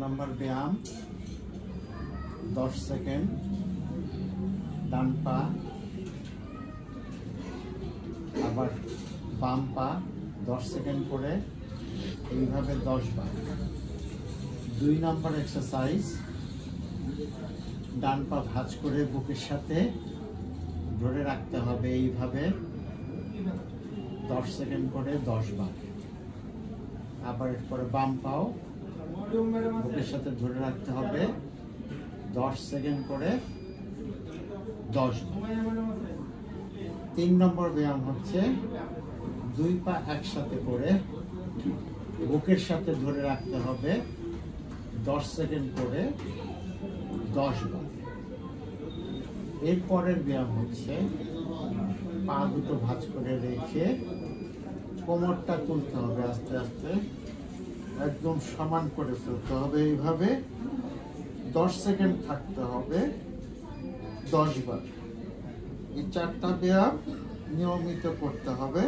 নম্বর ব্যায়াম 10 সেকেন্ড ডান পা আবার বাম পা 10 সেকেন্ড করে এইভাবে 10 বার। 2 নম্বর এক্সারসাইজ ডান পা ভাঁজ করে বুকের সাথে ধরে রাখতে হবে এইভাবে 10 সেকেন্ড করে 10 বার। আবার এরপরে বাম পাও বুকের সাথে ধরে রাখতে হবে 10 সেকেন্ড করে 10 বার। 3 নম্বর ব্যায়াম হচ্ছে 2 পা একসাথে করে বুকের সাথে ধরে রাখতে হবে 10 সেকেন্ড করে 10 বার। এরপরের ব্যায়াম হচ্ছে পা দুটো ভাঁজ করে রেখে কোমরটা তুলতে হবে আস্তে আস্তে, একদম সমান করে ফেলতে হবে এইভাবে 10 সেকেন্ড থাকতে হবে 10 বার। এই 4টা ব্যায়াম নিয়মিত করতে হবে।